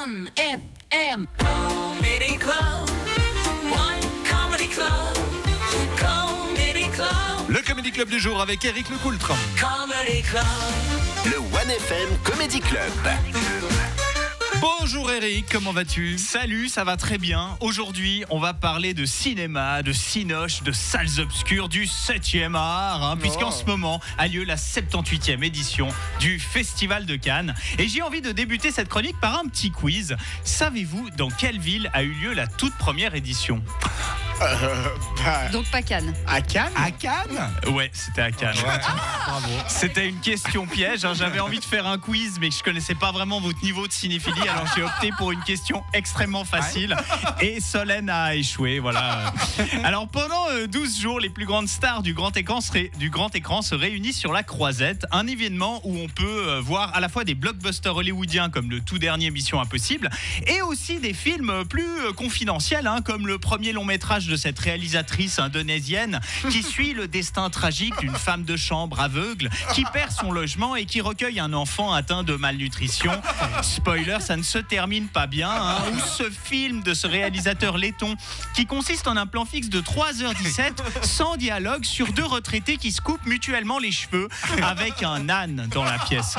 One FM Comedy Club. One Comedy Club. Comedy Club. Le Comedy Club du jour avec Eric Lecoultre. Comedy Club. Le One FM Comedy Club. Bonjour Eric, comment vas-tu? Salut, ça va très bien. Aujourd'hui, on va parler de cinéma, de cinoche, de salles obscures, du 7e art, puisqu'en ce moment a lieu la 78e édition du Festival de Cannes. Et j'ai envie de débuter cette chronique par un petit quiz. Savez-vous dans quelle ville a eu lieu la toute première édition? Donc pas Cannes. À Cannes? À Cannes? Ouais, c'était à Cannes. Bravo. C'était une question piège. J'avais envie de faire un quiz, mais je connaissais pas vraiment votre niveau de cinéphilie, alors j'ai opté pour une question extrêmement facile. Et Solène a échoué, voilà. Alors pendant 12 jours, les plus grandes stars du grand écran se réunissent sur la Croisette, un événement où on peut voir à la fois des blockbusters hollywoodiens comme le tout dernier Mission Impossible, et aussi des films plus confidentiels, comme le premier long métrage de cette réalisatrice indonésienne qui suit le destin tragique d'une femme de chambre aveugle qui perd son logement et qui recueille un enfant atteint de malnutrition. Spoiler, ça ne se termine pas bien. Ou ce film de ce réalisateur laiton qui consiste en un plan fixe de 3h17 sans dialogue sur deux retraités qui se coupent mutuellement les cheveux avec un âne dans la pièce.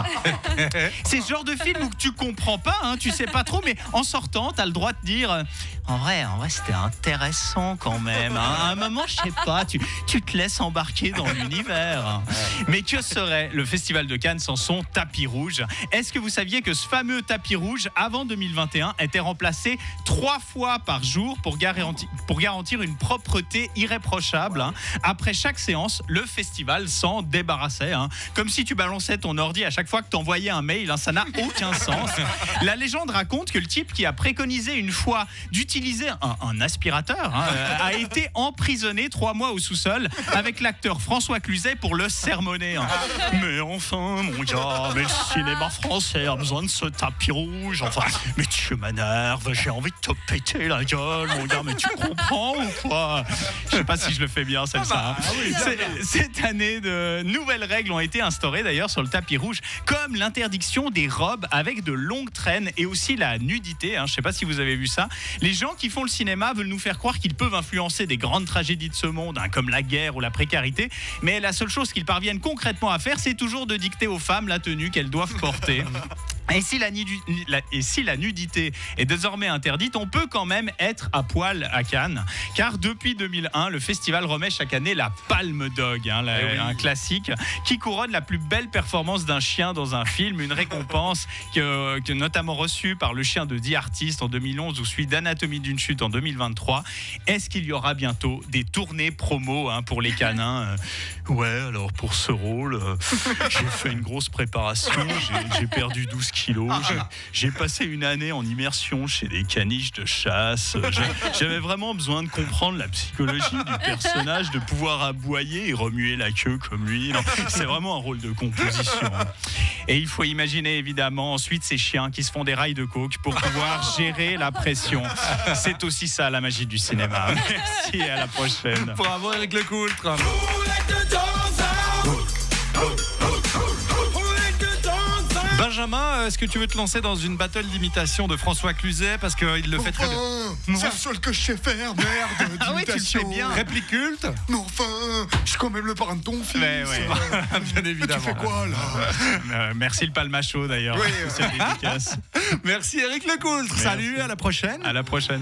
C'est ce genre de film où tu comprends pas, tu sais pas trop, mais en sortant, t'as le droit de dire en vrai c'était intéressant quand même. À un moment, je sais pas, tu te laisses embarquer dans l'univers. Mais que serait le Festival de Cannes sans son tapis rouge? Est-ce que vous saviez que ce fameux tapis rouge, avant 2021, était remplacé 3 fois par jour pour garantir une propreté irréprochable? Après chaque séance, le festival s'en débarrassait. Comme si tu balançais ton ordi à chaque fois que tu envoyais un mail. Ça n'a aucun sens. La légende raconte que le type qui a préconisé une fois d'utiliser un aspirateur a été emprisonné 3 mois au sous-sol avec l'acteur François Cluzet pour le sermonner. Mais enfin, mon gars, mais le cinéma français a besoin de ce tapis rouge. Enfin, mais tu m'énerves, j'ai envie de te péter la gueule, mon gars, mais tu comprends ou quoi? Je sais pas si je le fais bien, celle-là. Cette année, de nouvelles règles ont été instaurées d'ailleurs sur le tapis rouge, comme l'interdiction des robes avec de longues traînes et aussi la nudité. Je sais pas si vous avez vu ça. Les gens qui font le cinéma veulent nous faire croire qu'ils peuvent influencer des grandes tragédies de ce monde, comme la guerre ou la précarité, mais la seule chose qu'ils parviennent concrètement à faire, c'est toujours de dicter aux femmes la tenue qu'elles doivent porter. Et si la nudité est désormais interdite, on peut quand même être à poil à Cannes, car depuis 2001, le festival remet chaque année la Palme Dog, un classique qui couronne la plus belle performance d'un chien dans un film, une récompense que notamment reçue par le chien de The Artist en 2011 ou celui d'Anatomie d'une chute en 2023. Est-ce qu'il y aura bientôt des tournées promo pour les canins? Ouais, alors pour ce rôle, j'ai fait une grosse préparation, j'ai perdu 12 kilos, j'ai passé une année en immersion chez des caniches de chasse, j'avais vraiment besoin de comprendre la psychologie du personnage, de pouvoir aboyer et remuer la queue comme lui. Non, c'est vraiment un rôle de composition. Et il faut imaginer évidemment ensuite ces chiens qui se font des rails de coke pour pouvoir gérer la pression. C'est aussi ça la magie du cinéma. Merci et à la prochaine. Bravo Eric Lecoultre. Benjamin, est-ce que tu veux te lancer dans une battle d'imitation de François Cluzet parce qu'il le fait très bien? C'est le seul que je sais faire, merde. Ah oui, tu le fais bien. Réplique culte? Mais enfin, je suis quand même le parrain de ton fils. Ouais. Bien évidemment. Mais tu fais quoi là? Merci le Palmacho d'ailleurs. Oui. C'est efficace. Merci Eric Lecoultre. Merci. Salut, à la prochaine. À la prochaine.